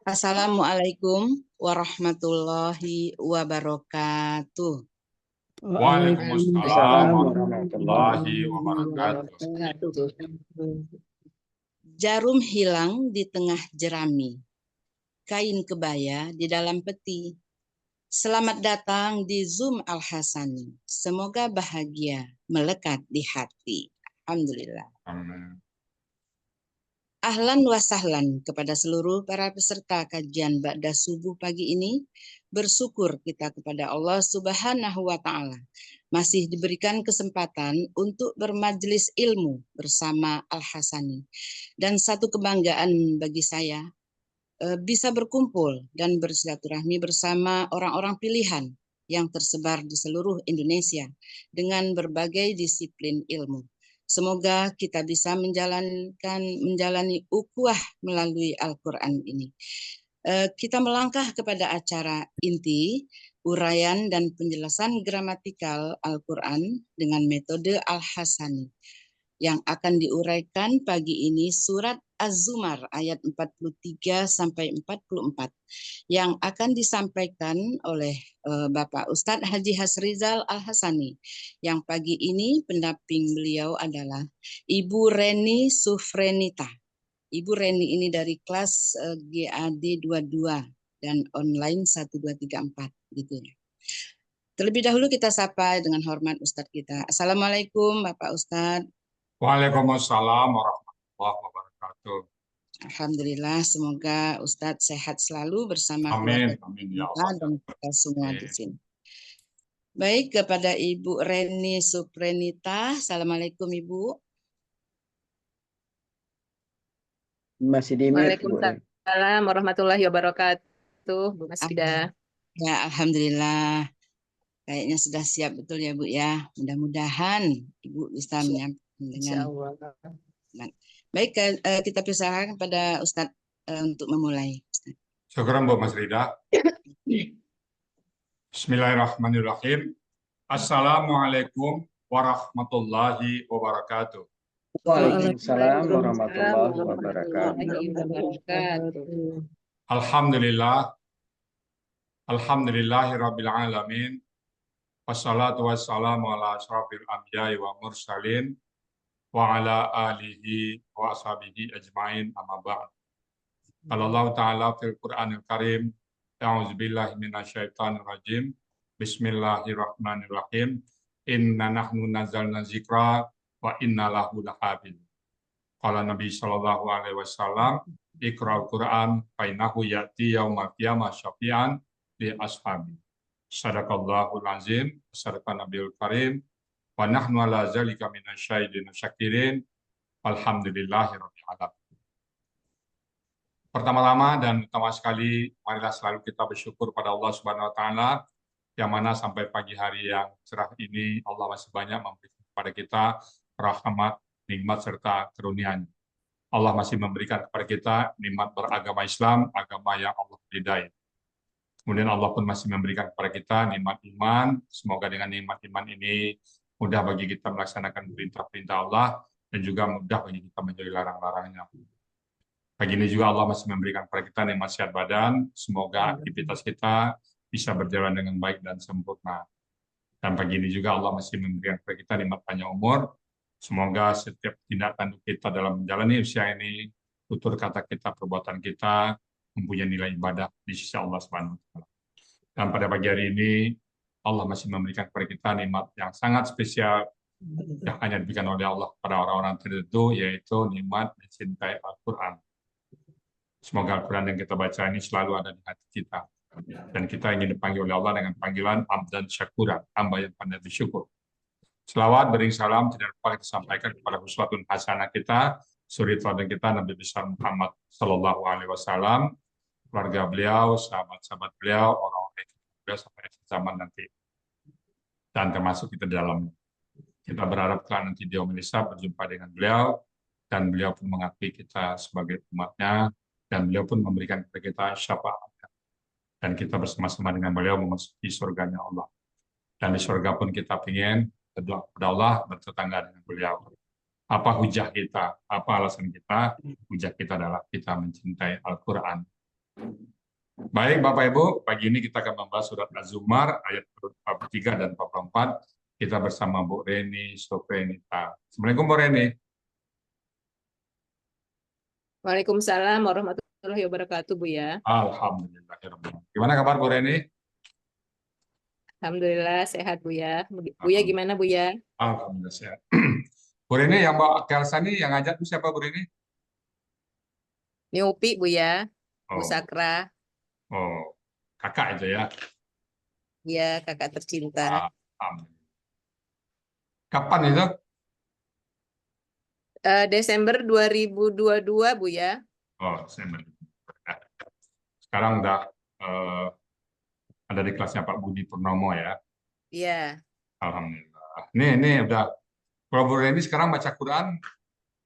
Assalamualaikum warahmatullahi wabarakatuh. Waalaikumsalam warahmatullahi wabarakatuh. Jarum hilang di tengah jerami, kain kebaya di dalam peti. Selamat datang di Zoom Al-Hasani. Semoga bahagia melekat di hati. Alhamdulillah. Amin. Ahlan wa sahlan kepada seluruh para peserta kajian Ba'da Subuh pagi ini. Bersyukur kita kepada Allah Subhanahu wa Ta'ala masih diberikan kesempatan untuk bermajelis ilmu bersama Al-Hasani. Dan satu kebanggaan bagi saya bisa berkumpul dan bersilaturahmi bersama orang-orang pilihan yang tersebar di seluruh Indonesia dengan berbagai disiplin ilmu. Semoga kita bisa menjalani ukhuwah melalui Al-Quran ini. Kita melangkah kepada acara inti, uraian dan penjelasan gramatikal Al-Quran dengan metode Al-Hasani. Yang akan diuraikan pagi ini surat Az-Zumar ayat 43 sampai 44 yang akan disampaikan oleh Bapak Ustadz Haji Hasrizal Al-Hasani. Yang pagi ini pendamping beliau adalah Ibu Reni Sufrenita. Ibu Reni ini dari kelas GAD 22 dan online 1234 gitu ya. Terlebih dahulu kita sapa dengan hormat Ustadz kita. Assalamualaikum Bapak Ustadz. Waalaikumsalam warahmatullahi wabarakatuh. Alhamdulillah, semoga Ustadz sehat selalu bersama keluarga Amin ya kita Allah. dan kita semua di sini. Baik, kepada Ibu Reni Suprenita, Assalamualaikum Ibu. Masih di mute, Bu. Waalaikumsalam warahmatullahi wabarakatuh, Bu Masfidah. Ya, Alhamdulillah. Kayaknya sudah siap betul ya Bu ya. Mudah-mudahan Ibu bisa menyampaikan dengan baik. Kita persilakan kepada Ustadz untuk memulai. Syukuran Bu Mas Rida. Bismillahirrahmanirrahim. Assalamualaikum warahmatullahi wabarakatuh. Waalaikumsalam warahmatullahi wabarakatuh. Alhamdulillah. Alhamdulillahirabbil alamin. Wassalatu wassalamu ala asyrafil anbiya'i wa mursalin wa ala alihi wa ashabihi ajmain amma ba'd. Allah Ta'ala fil Qur'anil Karim, a'udzubillahi minasyaitonir rajim. Bismillahirrahmanirrahim. Inna nahnu nazzalna dzikra wa inna lahu lahafidz. Qala Nabi sallallahu alaihi wasallam, Iqra'ul Qur'an fa innahu ya'ti yaumal qiyamah syafi'an li ashabi. Sadaqallahul azim, sadaqa Nabiyul Karim, wa nahnu ala zalika minasyahidin syakirin. Alhamdulillahirabbil alamin. Pertama-tama dan utama sekali, marilah selalu kita bersyukur pada Allah Subhanahu wa taala yang mana sampai pagi hari yang cerah ini Allah masih banyak memberikan kepada kita rahmat, nikmat serta karunia-Nya. Allah masih memberikan kepada kita nikmat beragama Islam, agama yang Allah ridai. Kemudian Allah pun masih memberikan kepada kita nikmat iman. Semoga dengan nikmat iman ini mudah bagi kita melaksanakan perintah-perintah Allah dan juga mudah bagi kita menjauhi larang-larangnya. Pagi ini juga Allah masih memberikan kepada kita nikmat sehat badan. Semoga aktivitas kita bisa berjalan dengan baik dan sempurna. Dan pagi ini juga Allah masih memberikan kepada kita nikmat panjang umur. Semoga setiap tindakan kita dalam menjalani usia ini, tutur kata kita, perbuatan kita, mempunyai nilai ibadah di sisi Allah Subhanahu wa taala. Dan pada pagi hari ini Allah masih memberikan kepada kita nikmat yang sangat spesial yang hanya diberikan oleh Allah pada orang-orang tertentu, yaitu nikmat mencintai Al-Qur'an. Semoga Al-Qur'an yang kita baca ini selalu ada di hati kita. Dan kita ingin dipanggil oleh Allah dengan panggilan abdan syakuran, hamba yang pandai bersyukur. Selawat bering salam tidak lupa kita sampaikan kepada uswatun hasanah kita, suri teladan kita Nabi besar Muhammad Sallallahu Alaihi Wasallam, keluarga beliau, sahabat-sahabat beliau, orang-orang yang beliau sampai akhir zaman nanti, dan termasuk kita dalamnya. Kita berharap kalau nanti dia Melisa berjumpa dengan beliau, dan beliau pun mengakui kita sebagai umatnya, dan beliau pun memberikan kepada kita syafaat. Dan kita bersama-sama dengan beliau memasuki surganya Allah. Dan di surga pun kita ingin berdoa kepada Allah bertetangga dengan beliau. Apa hujah kita? Apa alasan kita? Hujah kita adalah kita mencintai Al-Quran. Baik Bapak Ibu, pagi ini kita akan membahas surat Az-Zumar ayat 43 dan 44. Kita bersama Bu Reni Sofrenita. Assalamualaikum Bu Reni. Waalaikumsalam warahmatullahi wabarakatuh, Buya. Alhamdulillah. Gimana kabar Bu Reni? Alhamdulillah sehat, Buya. Buya gimana, Buya? Alhamdulillah sehat. Bu Reni yang bawa Kelsa ini yang ngajak itu siapa Bu Reni? Ini Upi, Buya. Bu Oh, Sakra. oh, kakak itu ya. Ya, kakak tercinta. Alhamdulillah. Kapan itu? Desember 2022, Buya. Oh, sekarang udah ada di kelasnya Pak Budi Purnomo ya. Iya. Alhamdulillah. Nih udah. Kalau Bu Reni sekarang baca Quran,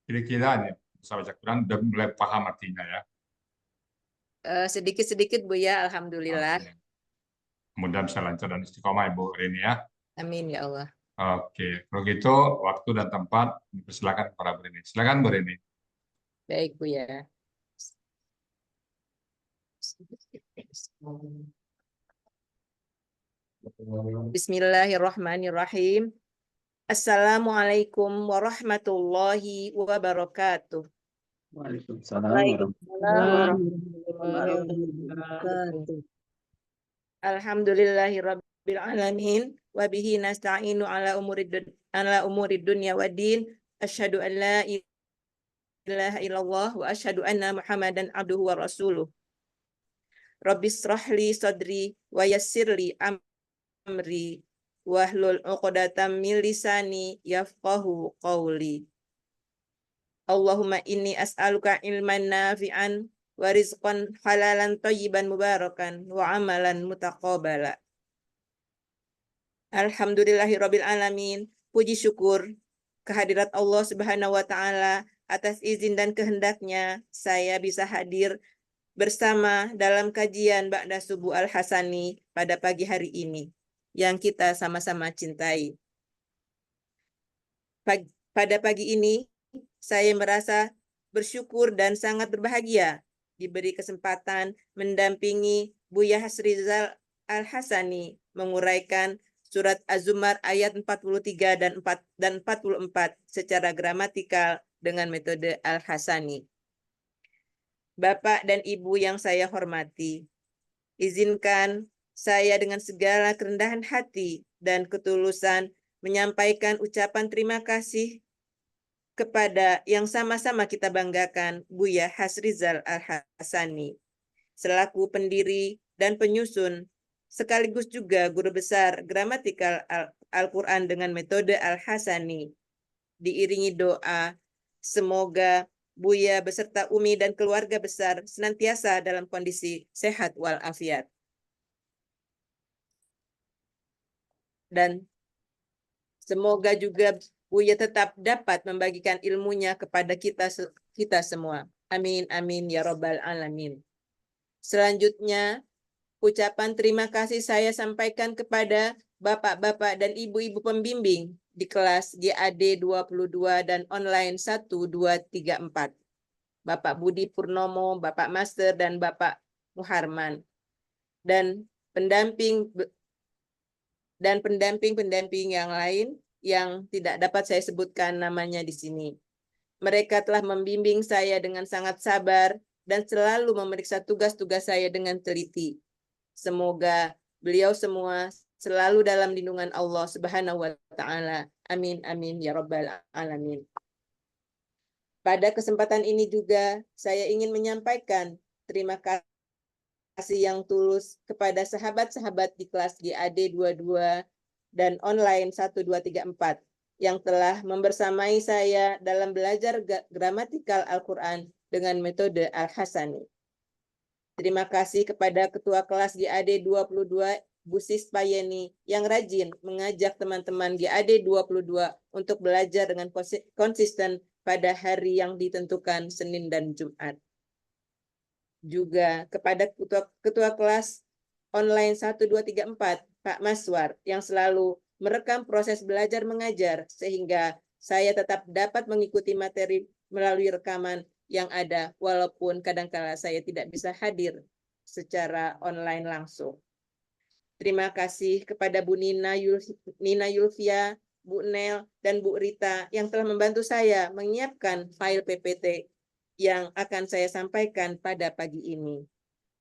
kira-kira nih bisa baca Quran udah mulai paham artinya ya. Sedikit-sedikit, Buya. Alhamdulillah. Oke. Kemudian bisa lancar dan istiqomah Ibu Reni ya. Amin, ya Allah. Oke, kalau gitu waktu dan tempat silakan para Bu Reni. Silakan Bu Reni. Baik, Buya. Bismillahirrahmanirrahim. Assalamualaikum warahmatullahi wabarakatuh. Waalaikumsalam Waalaikumsalam warahmatullahi wabarakatuh. Alhamdulillahirabbil alamin wa bihi nasta'inu ala umurid dunya waddin. Asyhadu an la ilaha illallah wa asyhadu anna Muhammadan abduhu wa rasuluh. Rabbis shrahli sadri wa yassirli amri wahlul 'uqdatam min lisani yafqahu qawli. Allahumma inni as'aluka ilman nafi'an wa rizqan halalan thayyiban mubarakan wa amalan mutaqabbala. Alhamdulillahirabbil alamin. Puji syukur kehadirat Allah Subhanahu wa taala atas izin dan kehendaknya saya bisa hadir bersama dalam kajian Ba'da Subuh Al-Hasani pada pagi hari ini yang kita sama-sama cintai. Pada pagi ini saya merasa bersyukur dan sangat berbahagia diberi kesempatan mendampingi Buya Hasrizal Al-Hasani menguraikan surat Az-Zumar ayat 43 dan 44 secara gramatikal dengan metode Al-Hasani. Bapak dan Ibu yang saya hormati, izinkan saya dengan segala kerendahan hati dan ketulusan menyampaikan ucapan terima kasih kepada yang sama-sama kita banggakan, Buya Hasrizal Al-Hasani, selaku pendiri dan penyusun, sekaligus juga guru besar gramatikal Al-Quran dengan metode Al-Hasani. Diiringi doa, semoga Buya beserta Umi dan keluarga besar senantiasa dalam kondisi sehat walafiat. Dan semoga juga Buya tetap dapat membagikan ilmunya kepada kita semua. Amin, amin, ya Rabbal Alamin. Selanjutnya, ucapan terima kasih saya sampaikan kepada Bapak-Bapak dan Ibu-Ibu pembimbing di kelas GAD 22 dan online 1, 2, 3, 4. Bapak Budi Purnomo, Bapak Master, dan Bapak Muharman. Dan pendamping-pendamping yang lain yang tidak dapat saya sebutkan namanya di sini. Mereka telah membimbing saya dengan sangat sabar dan selalu memeriksa tugas-tugas saya dengan teliti. Semoga beliau semua selalu dalam lindungan Allah Subhanahu wa taala. Amin amin ya rabbal alamin. Pada kesempatan ini juga saya ingin menyampaikan terima kasih yang tulus kepada sahabat-sahabat di kelas GAD 22 dan online 1, 2, 3, 4 yang telah membersamai saya dalam belajar gramatikal Al-Quran dengan metode Al-Hasani. Terima kasih kepada Ketua Kelas GAD 22, Bu Sispa Yeni, yang rajin mengajak teman-teman GAD 22 untuk belajar dengan konsisten pada hari yang ditentukan Senin dan Jumat. Juga kepada Ketua Kelas online 1, 2, 3, 4, Pak Maswar, yang selalu merekam proses belajar mengajar sehingga saya tetap dapat mengikuti materi melalui rekaman yang ada walaupun kadangkala saya tidak bisa hadir secara online langsung. Terima kasih kepada Bu Nina Yulvia, Bu Nel, dan Bu Rita yang telah membantu saya menyiapkan file PPT yang akan saya sampaikan pada pagi ini.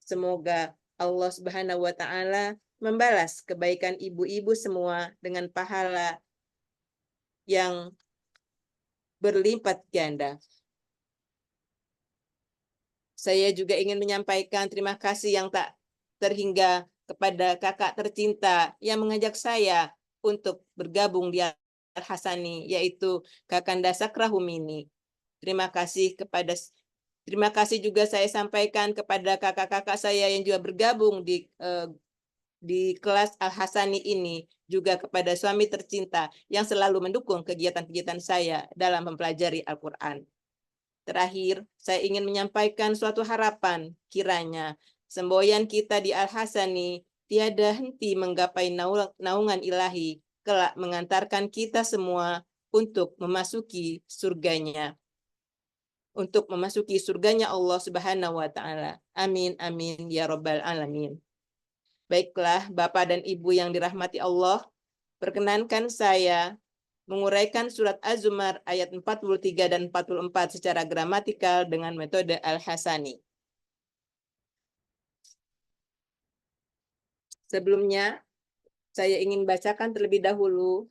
Semoga Allah Subhanahu wa Ta'ala membalas kebaikan ibu-ibu semua dengan pahala yang berlipat ganda. Saya juga ingin menyampaikan terima kasih yang tak terhingga kepada kakak tercinta yang mengajak saya untuk bergabung di Al-Hasani, yaitu Kakanda Sakrahumini. Terima kasih juga saya sampaikan kepada kakak-kakak saya yang juga bergabung di kelas Al-Hasani ini, juga kepada suami tercinta yang selalu mendukung kegiatan-kegiatan saya dalam mempelajari Al-Quran. Terakhir, saya ingin menyampaikan suatu harapan, kiranya semboyan kita di Al-Hasani tiada henti menggapai naungan ilahi, kelak mengantarkan kita semua untuk memasuki surganya. Untuk memasuki surganya Allah Subhanahu wa Ta'ala. Amin, amin, ya Rabbal Alamin. Baiklah, Bapak dan Ibu yang dirahmati Allah, perkenankan saya menguraikan surat Az-Zumar ayat 43 dan 44 secara gramatikal dengan metode Al-Hasani. Sebelumnya, saya ingin bacakan terlebih dahulu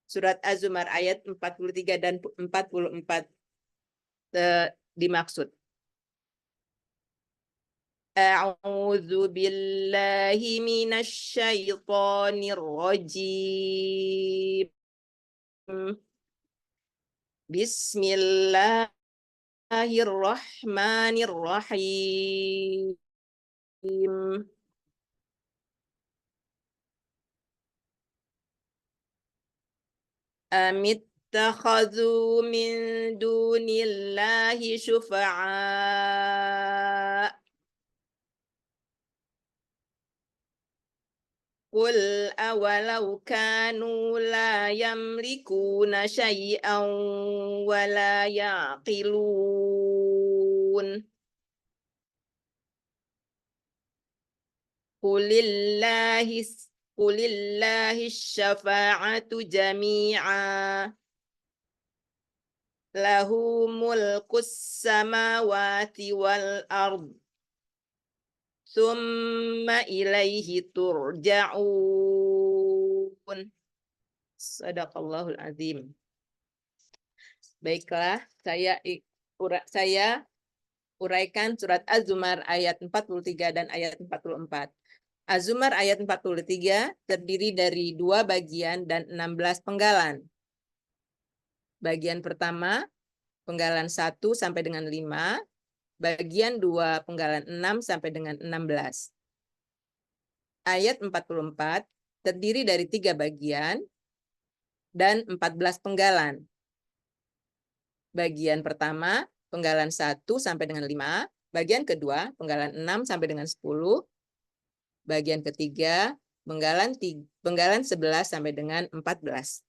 surat Az-Zumar ayat 43 dan 44 dimaksud. A'udzu billahi minasy syaithanir rajim. Bismillahirrahmanirrahim. Amittakhadhu min dunillahi syufa'a. Qul awalau kanu la yamlikuna syai'an wa la yaqilun. Qulillahi syafa'atu jami'a. Lahu mulkus samawati wal ard. Summa ilaihi turja'un. Sadaqallahul azim. Baiklah, saya uraikan surat Az-Zumar ayat 43 dan ayat 44. Az-Zumar ayat 43 terdiri dari 2 bagian dan 16 penggalan. Bagian pertama, penggalan 1 sampai dengan 5. Bagian 2 penggalan 6 sampai dengan 16. Ayat 44 terdiri dari 3 bagian dan 14 penggalan. Bagian pertama, penggalan 1 sampai dengan 5. Bagian kedua, penggalan 6 sampai dengan 10. Bagian ketiga, penggalan 11 sampai dengan 14.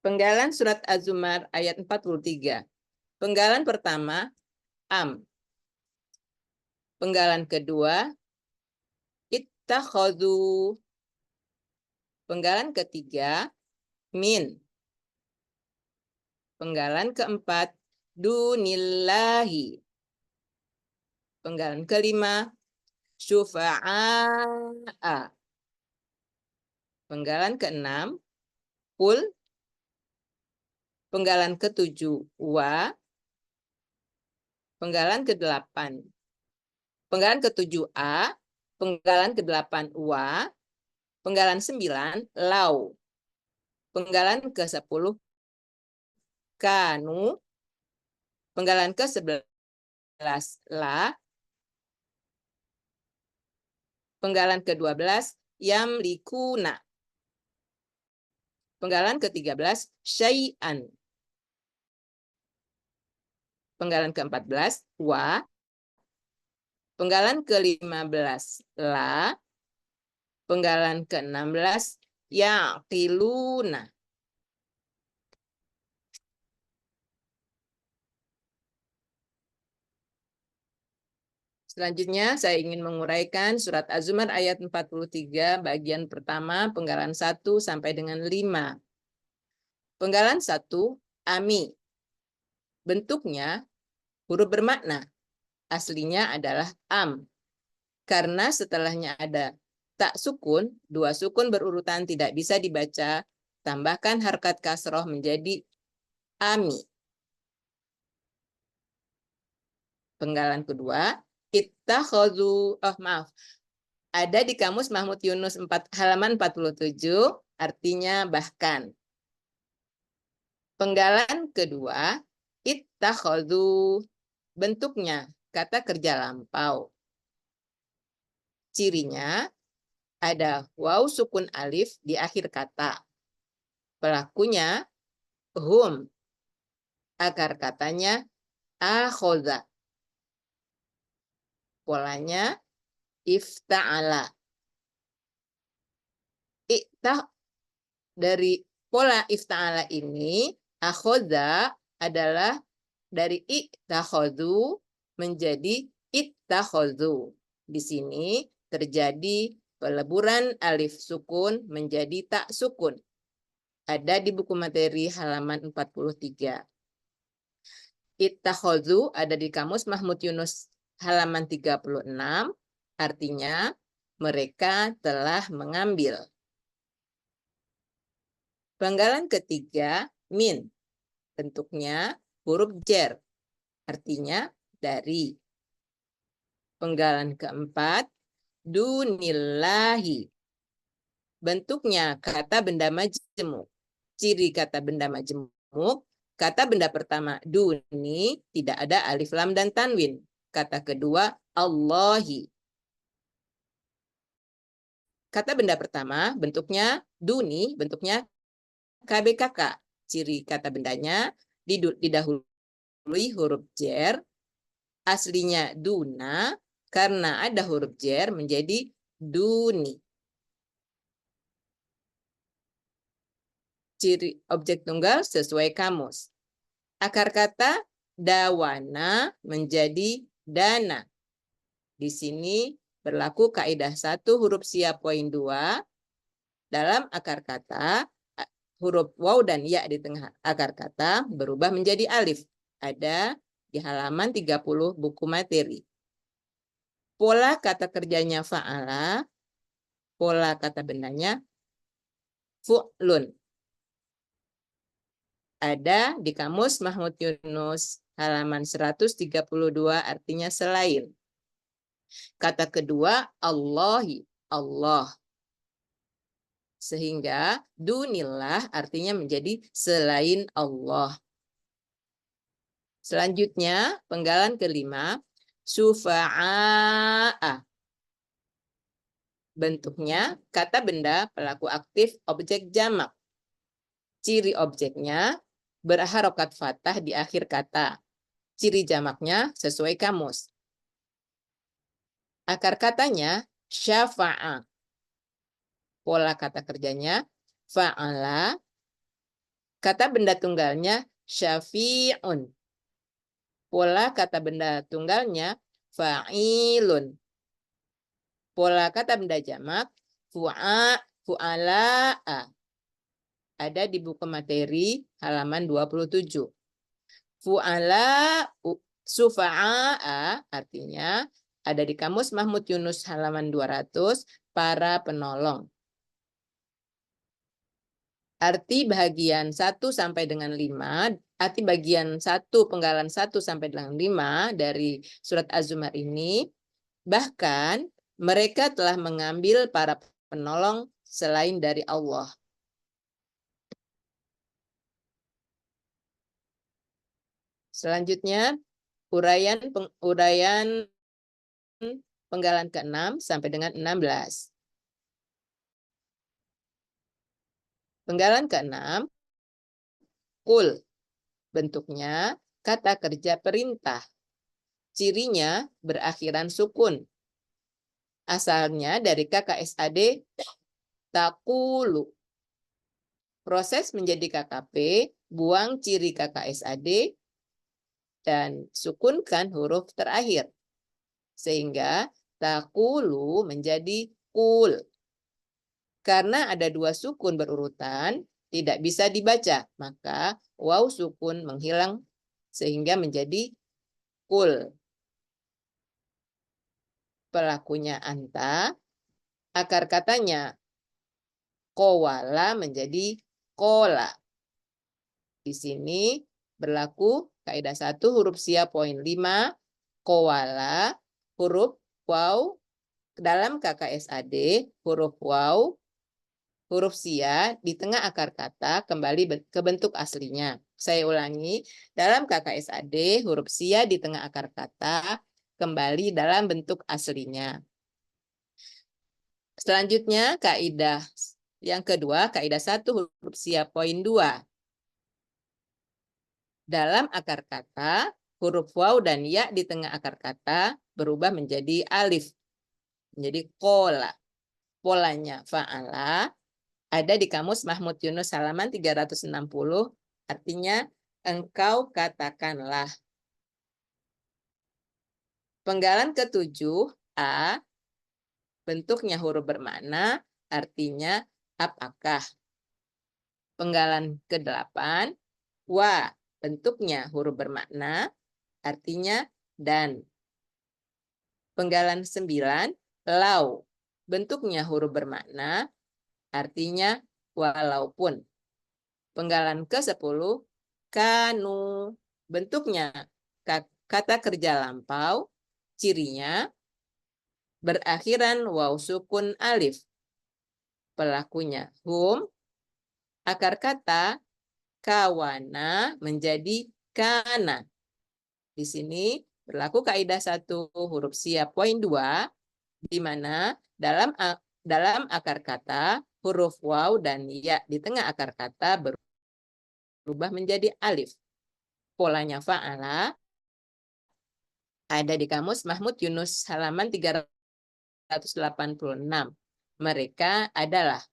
Penggalan surat Az-Zumar ayat 43. Penggalan pertama, am. Penggalan kedua, ittakhadhu. Penggalan ketiga, min. Penggalan keempat, dunillahi. Penggalan kelima, syufa'a. Penggalan keenam, qul. Penggalan ketujuh, wa. Penggalan ke-8. Penggalan ke-7 a. Penggalan ke-8 wa. Penggalan 9 lau. Penggalan ke-10 kanu. Penggalan ke-11 la. Penggalan ke-12 yamlikuna. Penggalan ke-13 syai'an. Penggalan ke-14 wa. Penggalan ke-15 la. Penggalan ke-16 yaqiluna. Selanjutnya saya ingin menguraikan surat Az-Zumar ayat 43 bagian pertama penggalan 1 sampai dengan 5. Penggalan 1, ami. Bentuknya huruf bermakna. Aslinya adalah am. Karena setelahnya ada tak sukun, dua sukun berurutan tidak bisa dibaca, tambahkan harkat kasroh menjadi ami. Penggalan kedua, ada di kamus Mahmud Yunus halaman 47, artinya bahkan. Penggalan kedua, ittakhadhu, bentuknya kata kerja lampau. Cirinya ada waw sukun alif di akhir kata. Pelakunya hum. Akar katanya akhoza. Polanya ifta'ala. Dari pola ifta'ala ini, akhoza adalah dari ittakhadhu menjadi ittakhadhu. Di sini terjadi peleburan alif sukun menjadi tak sukun. Ada di buku materi halaman 43. Ittakhadhu ada di kamus Mahmud Yunus halaman 36, artinya mereka telah mengambil. Penggalan ketiga, min. Bentuknya huruf jer, artinya dari. Penggalan keempat, dunillahi. Bentuknya kata benda majemuk. Ciri kata benda majemuk, kata benda pertama duni, tidak ada alif lam dan tanwin. Kata kedua Allahi. Kata benda pertama bentuknya duni, bentuknya KBKK. Ciri kata bendanya didahului huruf jer, aslinya duna, karena ada huruf jer menjadi duni. Ciri objek tunggal sesuai kamus. Akar kata dawana menjadi dana. Di sini berlaku kaidah 1 huruf siap poin 2. Dalam akar kata, huruf waw dan ya di tengah akar kata berubah menjadi alif. Ada di halaman 30 buku materi. Pola kata kerjanya fa'ala, pola kata bendanya fu'lun. Ada di kamus Mahmud Yunus halaman 132, artinya selain. Kata kedua Allahi, Allah. Sehingga dunillah artinya menjadi selain Allah. Selanjutnya penggalan kelima, syufa'a. Bentuknya kata benda pelaku aktif objek jamak. Ciri objeknya berharokat fathah di akhir kata. Ciri jamaknya sesuai kamus. Akar katanya syafa'a. Pola kata kerjanya fa'ala. Kata benda tunggalnya syafi'un. Pola kata benda tunggalnya fa'ilun. Pola kata benda jamak fu'ala'a. Ada di buku materi halaman 27. Fu'ala sufa'a artinya ada di kamus Mahmud Yunus halaman 200, para penolong. Arti bagian 1 sampai dengan 5, arti bagian 1 penggalan 1 sampai dengan 5 dari surat Az-Zumar ini, bahkan mereka telah mengambil para penolong selain dari Allah. Selanjutnya, uraian penggalan ke-6 sampai dengan 16. Penggalan ke-6, kul. Bentuknya kata kerja perintah. Cirinya berakhiran sukun. Asalnya dari KKSAD takulu. Proses menjadi KKP, buang ciri KKSAD, dan sukunkan huruf terakhir. Sehingga taqulu menjadi kul. Karena ada dua sukun berurutan, tidak bisa dibaca. Maka waw sukun menghilang sehingga menjadi kul. Pelakunya anta, akar katanya kowala menjadi kola. Di sini berlaku kaidah 1 huruf sia poin 5, kowala, huruf waw dalam KKSAD, huruf waw, huruf sia di tengah akar kata kembali ke bentuk aslinya. Saya ulangi, dalam KKSAD, huruf sia di tengah akar kata kembali dalam bentuk aslinya. Selanjutnya, kaidah yang kedua, kaidah 1 huruf sia poin 2. Dalam akar kata, huruf waw dan ya di tengah akar kata berubah menjadi alif. Menjadi kola. Polanya fa'ala ada di kamus Mahmud Yunus halaman 360, artinya engkau katakanlah. Penggalan ke-7, a, bentuknya huruf bermakna, artinya apakah. Penggalan ke-8, wa, bentuknya huruf bermakna, artinya dan. Penggalan 9, lau, bentuknya huruf bermakna, artinya walaupun. Penggalan ke-10, kanu, bentuknya kata kerja lampau, cirinya berakhiran waw sukun alif. Pelakunya hum, akar kata kawana menjadi kana. Di sini berlaku kaidah 1 huruf sia poin 2, di mana dalam akar kata huruf waw dan ya di tengah akar kata berubah menjadi alif. Polanya fa'ala ada di kamus Mahmud Yunus halaman 386. Mereka adalah.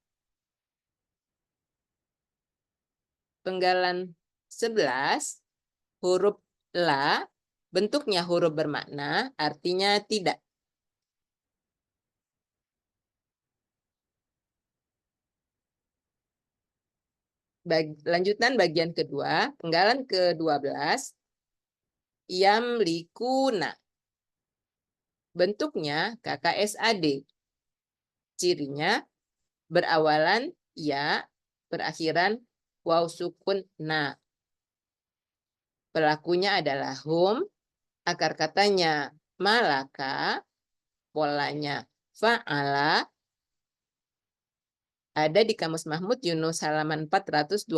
Penggalan 11, huruf la, bentuknya huruf bermakna, artinya tidak. Lanjutan bagian kedua, penggalan ke-12, yamlikuna. Bentuknya KKSAD. Cirinya berawalan ya, berakhiran waw sukun na. Pelakunya adalah hum, akar katanya malaka, polanya fa'ala, ada di kamus Mahmud Yunus halaman 428.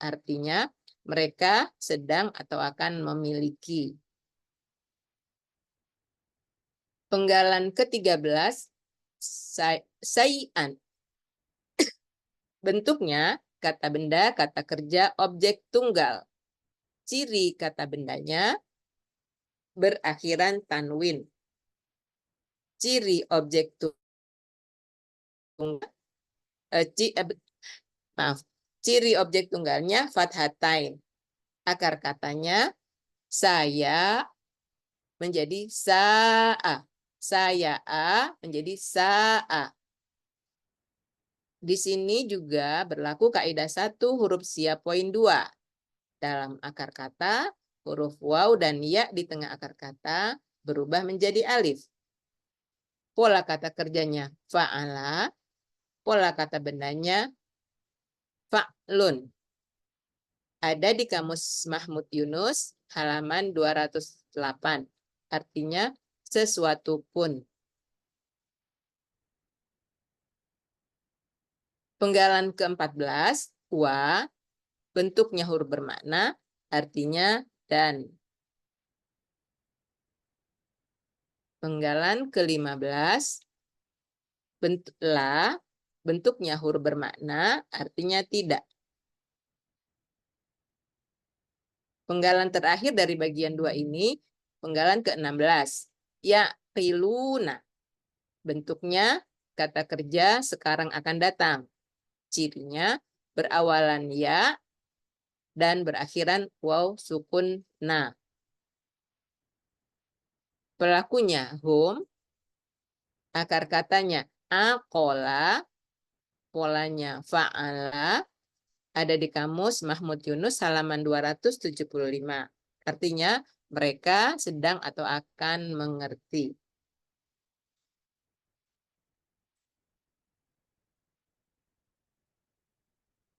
Artinya mereka sedang atau akan memiliki. Penggalan ke-13, sayan. Bentuknya kata benda, kata kerja, objek tunggal. Ciri kata bendanya berakhiran tanwin. Ciri objek tunggal, ciri objek tunggalnya fathatain. Akar katanya saya menjadi sa'a. Saya a menjadi sa'a. Di sini juga berlaku kaidah 1 huruf sia poin 2. Dalam akar kata, huruf waw dan ya di tengah akar kata berubah menjadi alif. Pola kata kerjanya fa'ala, pola kata bendanya fa'lun. Ada di kamus Mahmud Yunus halaman 208. Artinya sesuatu pun. Penggalan ke-14, wa, bentuknya huruf bermakna, artinya dan. Penggalan ke-15, la, bentuknya huruf bermakna, artinya tidak. Penggalan terakhir dari bagian 2 ini, penggalan ke-16, yaqiluna. Bentuknya kata kerja sekarang akan datang. Cirinya berawalan ya dan berakhiran waw sukun na. Pelakunya hum, akar katanya aqola, polanya fa'ala, ada di kamus Mahmud Yunus halaman 275. Artinya mereka sedang atau akan mengerti.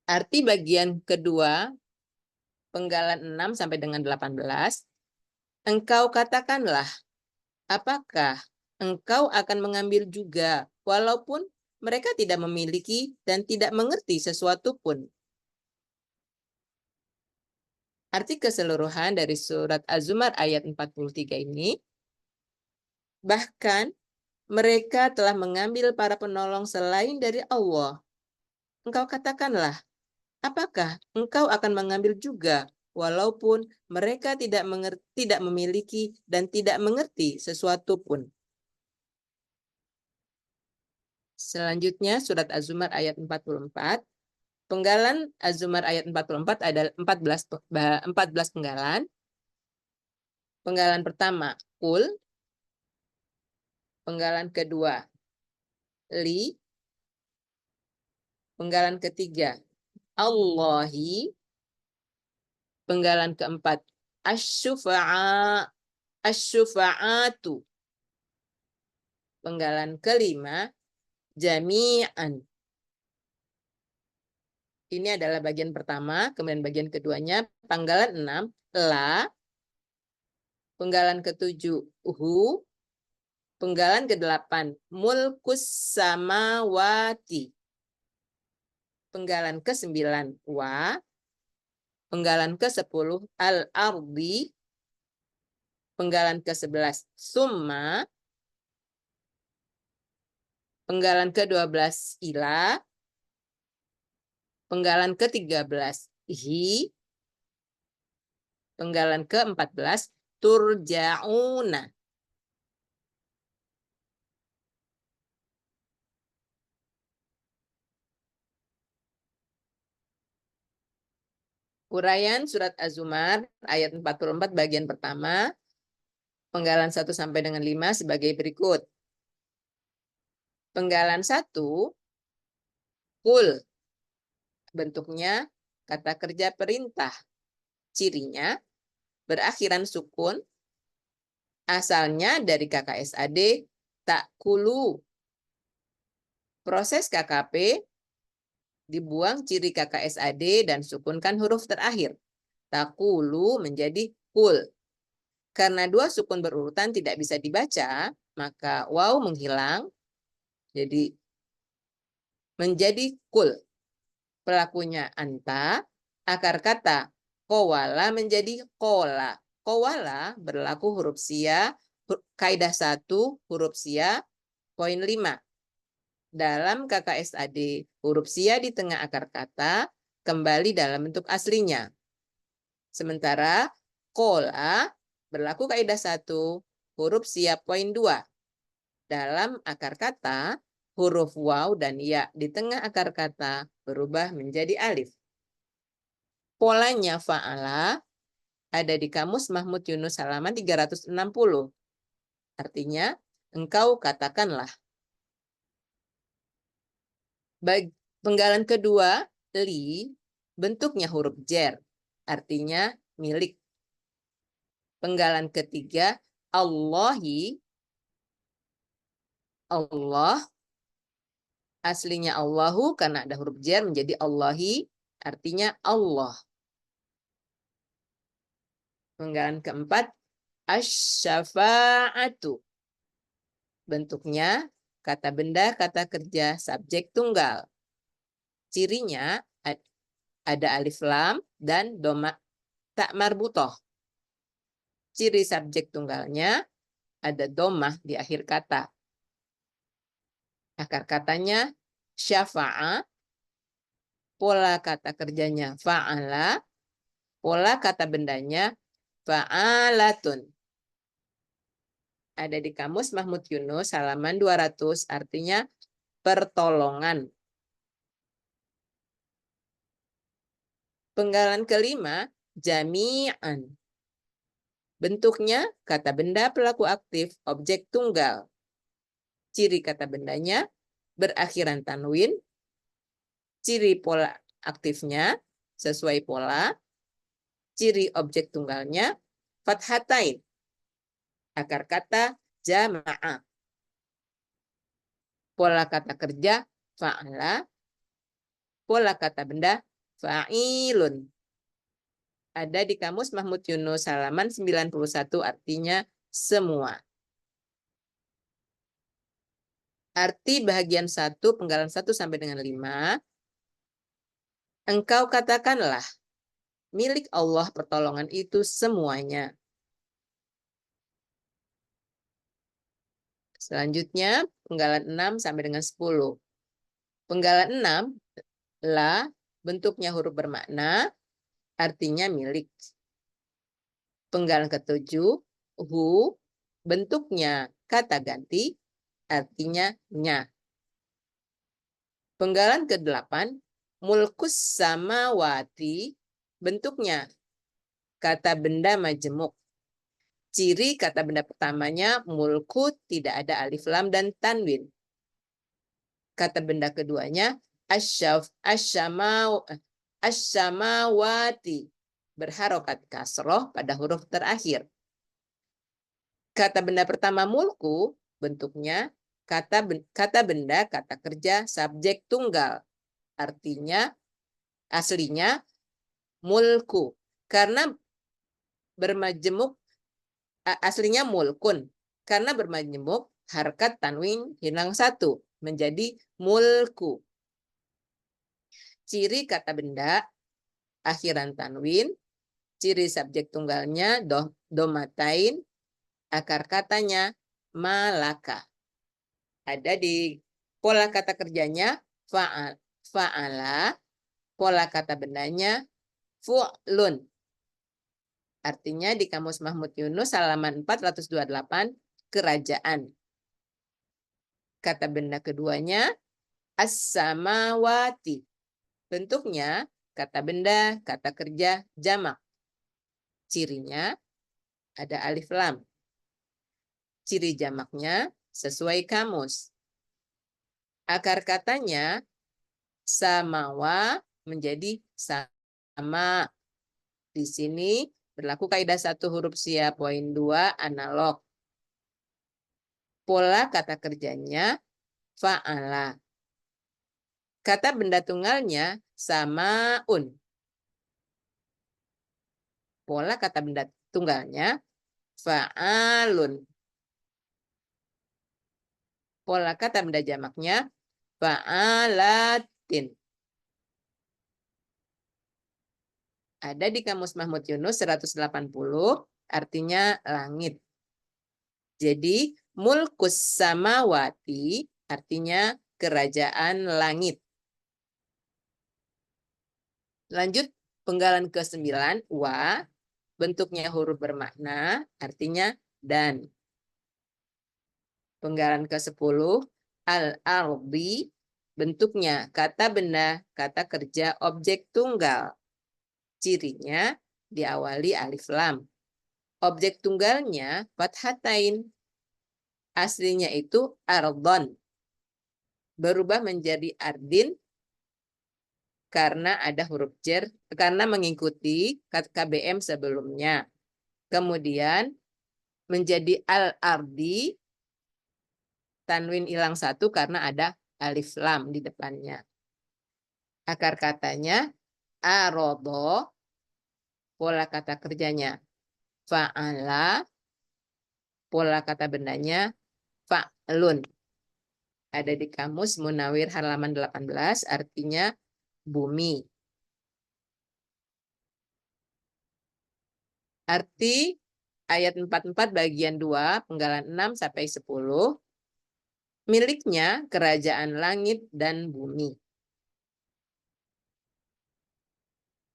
Arti bagian kedua, penggalan 6 sampai dengan 18. Engkau katakanlah, apakah engkau akan mengambil juga, walaupun mereka tidak memiliki dan tidak mengerti sesuatu pun. Arti keseluruhan dari surat Az-Zumar ayat 43 ini, bahkan mereka telah mengambil para penolong selain dari Allah. Engkau katakanlah, apakah engkau akan mengambil juga, walaupun mereka tidak memiliki dan tidak mengerti sesuatu pun. Selanjutnya surat Az-Zumar ayat 44. Penggalan Az-Zumar ayat 44 ada 14 penggalan. Penggalan pertama, kul. Penggalan kedua, li. Penggalan ketiga, Allahi. Penggalan keempat, asyufa'atu. Penggalan kelima, jami'an. Ini adalah bagian pertama, kemudian bagian keduanya, panggalan 6, la. Penggalan ketujuh, hu. Penggalan ke-8, mulkus samawati. Penggalan ke-9, wa. Penggalan ke-10, al-ardi. Penggalan ke-11, summa. Penggalan ke-12, ila. Penggalan ke-13, hi. Penggalan ke-14, turja'una. Uraian surat Az-Zumar ayat 44 bagian pertama, penggalan 1 sampai dengan 5 sebagai berikut. Penggalan 1, kul. Bentuknya kata kerja perintah. Cirinya berakhiran sukun, asalnya dari KKSAD takulu. Proses KKP dibuang ciri KKSAD dan sukunkan huruf terakhir. Takulu menjadi kul. Karena dua sukun berurutan tidak bisa dibaca, maka waw menghilang, jadi menjadi kul. Pelakunya anta, akar kata kowala menjadi kola. Kowala berlaku huruf sia, kaidah 1, huruf sia, poin 5. Dalam KKSAD, huruf sia di tengah akar kata kembali dalam bentuk aslinya. Sementara kola berlaku kaidah 1, huruf sia poin 2. Dalam akar kata, huruf waw dan ya di tengah akar kata berubah menjadi alif. Polanya fa'ala ada di kamus Mahmud Yunus halaman 360. Artinya, engkau katakanlah. Penggalan kedua, li, bentuknya huruf jer. Artinya milik. Penggalan ketiga, Allahi. Allah. Aslinya Allahu karena ada huruf jer menjadi Allahi. Artinya Allah. Penggalan keempat, asy-syafa'atu. Bentuknya kata benda, kata kerja, subjek tunggal. Cirinya ada alif lam dan doma tak marbutoh. Ciri subjek tunggalnya ada domah di akhir kata. Akar katanya syafa'a, pola kata kerjanya fa'ala, pola kata bendanya fa'alatun. Ada di kamus Mahmud Yunus halaman 200, artinya pertolongan. Penggalan kelima, jami'an. Bentuknya kata benda pelaku aktif objek tunggal. Ciri kata bendanya berakhiran tanwin. Ciri pola aktifnya sesuai pola. Ciri objek tunggalnya fathatain. Akar kata jamaah. Pola kata kerja fa'ala. Pola kata benda fa'ilun. Ada di Kamus Mahmud Yunus halaman 91, artinya semua. Arti bahagian 1, penggalan 1 sampai dengan 5. Engkau katakanlah, milik Allah pertolongan itu semuanya. Selanjutnya, penggalan 6 sampai dengan 10. Penggalan 6, la, bentuknya huruf bermakna, artinya milik. Penggalan ke-7, hu, bentuknya kata ganti, artinya nya. Penggalan ke-8, mulkus samawati, bentuknya kata benda majemuk. Ciri kata benda pertamanya mulku, tidak ada alif lam dan tanwin. Kata benda keduanya asyamawati, berharokat kasroh pada huruf terakhir. Kata benda pertama mulku, bentuknya kata benda, kata kerja, subjek tunggal. Artinya, aslinya mulku. Karena bermajemuk, aslinya mulkun. Karena bermajemuk, harkat tanwin hilang 1. Menjadi mulku. Ciri kata benda, akhiran tanwin. Ciri subjek tunggalnya domatain. Akar katanya malaka. Ada di pola kata kerjanya fa'ala. Pola kata bendanya fu'lun. Artinya di Kamus Mahmud Yunus halaman 428, kerajaan. Kata benda keduanya as-samawati. Bentuknya kata benda, kata kerja, jamak. Cirinya ada alif lam. Ciri jamaknya sesuai kamus. Akar katanya samawa menjadi sama. Di sini berlaku kaidah 1 huruf sia, poin 2 analog. Pola kata kerjanya fa'ala. Kata benda tunggalnya samaun. Pola kata benda tunggalnya fa'alun. Pola kata benda jamaknya fa'alatin. Ada di Kamus Mahmud Yunus 180, artinya langit. Jadi, mulkus samawati artinya kerajaan langit. Lanjut, penggalan ke-9, wa, bentuknya huruf bermakna, artinya dan. Penggalan ke-10, al-ardi, bentuknya kata benda, kata kerja, objek tunggal. Cirinya diawali alif lam. Objek tunggalnya fathatain. Aslinya itu ardon. Berubah menjadi ardin karena ada huruf jar, karena mengikuti KBM sebelumnya. Kemudian menjadi al-ardi, tanwin hilang 1 karena ada alif lam di depannya. Akar katanya arodo, pola kata kerjanya fa'ala, pola kata bendanya fa'lun. Ada di Kamus Munawir halaman 18, artinya bumi. Arti ayat 44 bagian 2, penggalan 6 sampai 10, miliknya kerajaan langit dan bumi.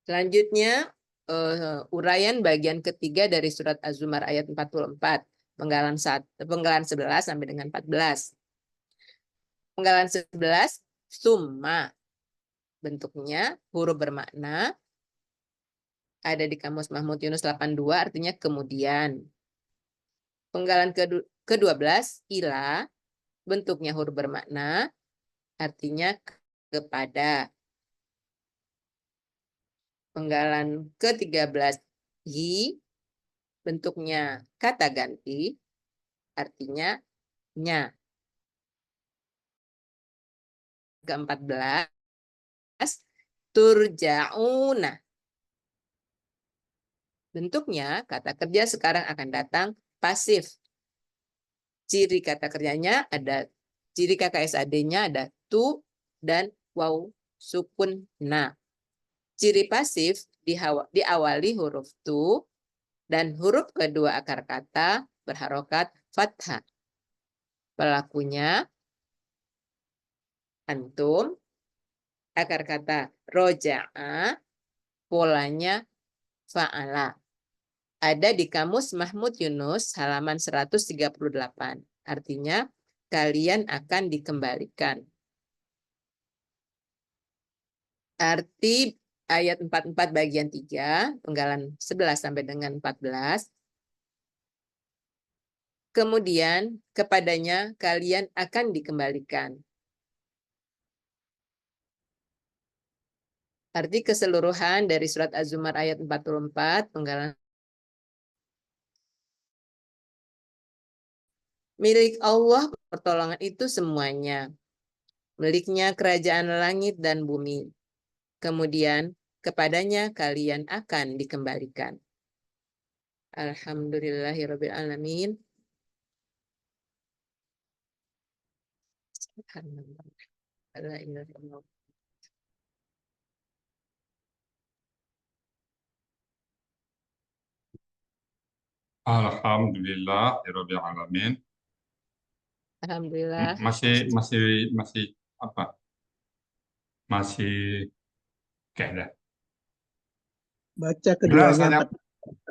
Selanjutnya, uraian bagian ketiga dari surat Az-Zumar ayat 44, penggalan 11 sampai dengan 14. Penggalan 11, summa. Bentuknya huruf bermakna. ada di Kamus Mahmud Yunus 82 artinya kemudian. Penggalan ke-12 ila bentuknya huruf bermakna artinya kepada. Penggalan ke-13 hi bentuknya kata ganti artinya nya. Ke-14 turja'una. Bentuknya kata kerja sekarang akan datang pasif. Ciri kata kerjanya ada, ciri KKSAD-nya ada tu dan waw sukun na. Ciri pasif diawali huruf tu dan huruf kedua akar kata berharokat fathah. Pelakunya antum, akar kata roja'a, polanya fa'ala. Ada di Kamus Mahmud Yunus halaman 138. Artinya kalian akan dikembalikan. Arti ayat 44 bagian 3, penggalan 11 sampai dengan 14. Kemudian kepadanya kalian akan dikembalikan. Arti keseluruhan dari surat Az-Zumar ayat 44, penggalan milik Allah pertolongan itu semuanya. Miliknya kerajaan langit dan bumi. Kemudian kepadanya kalian akan dikembalikan. Alhamdulillahirabbil alamin. Alhamdulillahirabbil alamin. Alhamdulillah. Masih apa? Masih kayak Baca Benar, keduanya,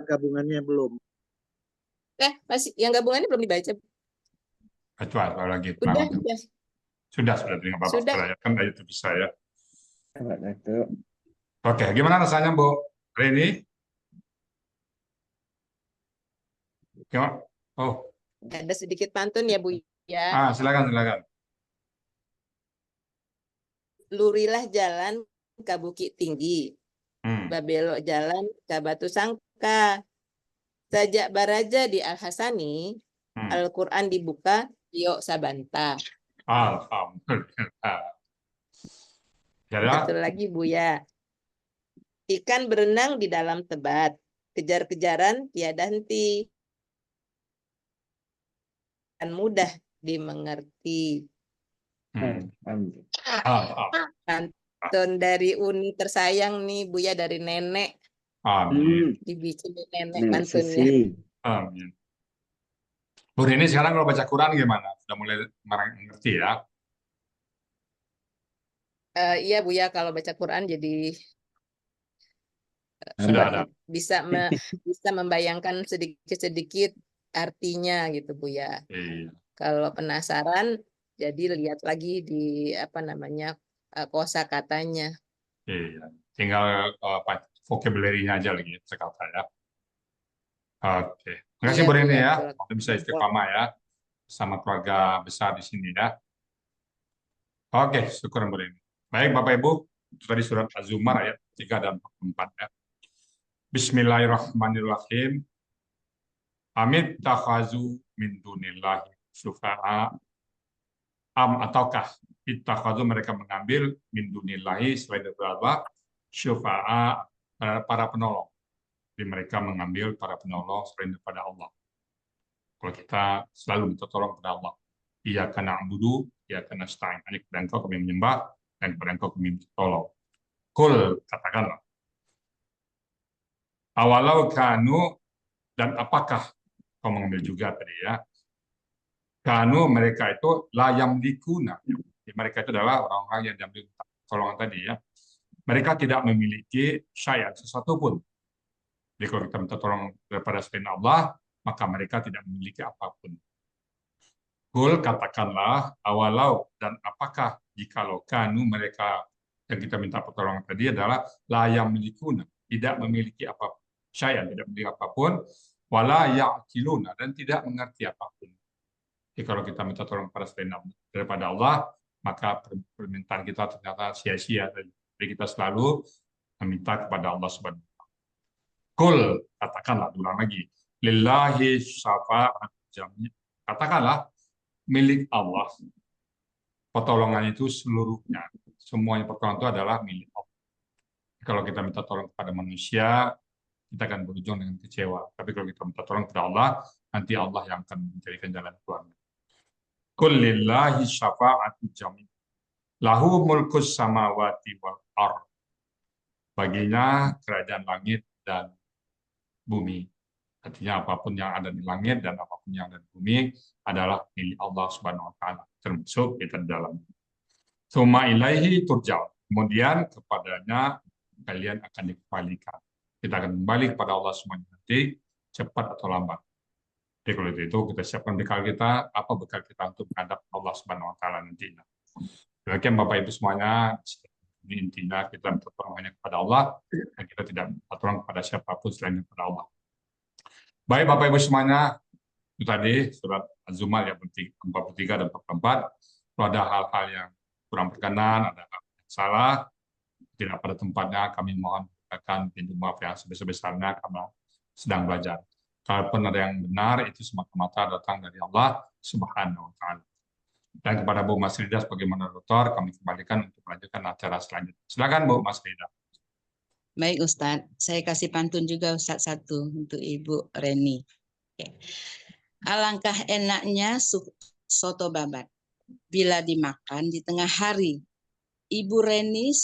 gabungannya belum. Masih yang gabungannya belum dibaca. Kecuali lagi. Udah. Sudah dengan Bapak Sudah. saya kan itu bisa ya. Itu. Oke, gimana rasanya Bu Reni? Gimana? Oh, Ada sedikit pantun ya Bu ya. silakan. Lurilah jalan ke Bukit Tinggi. Babelok jalan ke Batu Sangka. Sajak baraja di Al-Hasani, Al-Quran dibuka, yuk sabanta. Alhamdulillah. Satu lagi Bu ya. Ikan berenang di dalam tebat. Kejar-kejaran tiada henti. Dan mudah dimengerti. Pantun dari Uni tersayang nih Bu ya, dari nenek. Amin. Dibikin nenek pantunnya. Amin. Bu Reni sekarang kalau baca Quran gimana? Sudah mulai mengerti ya? Iya Bu ya, kalau baca Quran jadi sudah ada. Bisa membayangkan sedikit-sedikit artinya gitu Bu ya. Iya. Kalau penasaran jadi lihat lagi di kosakatanya. Iya. Tinggal vocabulary-nya aja lagi sekata ya. Oke. Terima kasih Bu Reni ya. Waktu bisa istiqamah ya sama keluarga besar di sini ya. Oke, syukur Bu Reni. Baik Bapak Ibu, itu tadi surat Az-Zumar ayat 3 dan 4 ya. Bismillahirrahmanirrahim. Amit takhazu min dunillahi syufa'a. Ataukah ittakhadhu mereka mengambil min dunillahi selain daripada Allah syufa'a, para penolong. Jadi mereka mengambil para penolong selain daripada Allah. Kalau kita selalu minta tolong kepada Allah. Iyyaka na'budu, iyyaka nasta'in. Hanya kepada Engkau kami menyembah dan kepada Engkau kami minta tolong. Qul, katakanlah. Awalau kanu, dan apakah kau mengambil juga tadi ya? Kanu mereka itu layam dikuna. Mereka itu adalah orang-orang yang diambil tolongan tadi ya. Mereka tidak memiliki syai'an sesuatu pun. Jadi kalau kita minta tolong daripada selain Allah, maka mereka tidak memiliki apapun. Qul, katakanlah, awalau, dan apakah jikalau kanu mereka yang kita minta pertolongan tadi adalah layam dikuna. tidak memiliki apa syai'an, tidak memiliki apapun, wala ya'qiluna, dan tidak mengerti apapun. Jadi kalau kita minta tolong pada selain daripada Allah, maka permintaan kita ternyata sia-sia. Jadi kita selalu meminta kepada Allah Subhanahu wa Ta'ala. Qul, katakanlah, ulang lagi, lillahi syafa'at jami'. Katakanlah, milik Allah. Pertolongan itu seluruhnya. Semuanya pertolongan itu adalah milik Allah. Kalau kita minta tolong kepada manusia, kita akan berujung dengan kecewa. Tapi kalau kita minta tolong kepada Allah, nanti Allah yang akan menjadikan jalan keluarnya. Qul lillahi syafa'atu jami'. Lahu mulkus samawati wal ardh. Baginya kerajaan langit dan bumi. Artinya apapun yang ada di langit dan apapun yang ada di bumi adalah milik Allah Subhanahu wa Ta'ala, termasuk kita di dalam. Tsumma ilaihi turja'un. Kemudian kepadanya kalian akan dikembalikan. Kita akan kembali kepada Allah semuanya nanti, cepat atau lambat. Jadi kalau itu kita siapkan bekal kita, apa bekal kita untuk menghadap Allah Subhanahu wa Ta'ala nantinya. Demikian Bapak Ibu semuanya, ini intinya kita minta tolong hanya kepada Allah, dan kita tidak minta tolong kepada siapapun selain kepada Allah. Baik Bapak Ibu semuanya, itu tadi surat Az-Zumar yang 43 dan 44. Kalau ada hal-hal yang kurang berkenan, ada hal yang salah, tidak pada tempatnya, kami mohon akan pintu maaf yang sebesar-besarnya karena sedang belajar. Kalaupun ada yang benar, itu semata-mata datang dari Allah Subhanahu wa Ta'ala. Dan kepada Bu Mas Rida sebagai moderator, kami kembalikan untuk melanjutkan acara selanjutnya. Silakan Bu Mas Rida. Baik Ustadz, saya kasih pantun juga Ustadz satu untuk Ibu Reni. Oke. Alangkah enaknya soto babat bila dimakan di tengah hari. Ibu Reni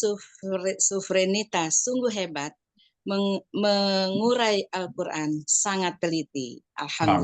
Sufrenita sungguh hebat mengurai Al-Quran, sangat teliti. Alhamdulillah.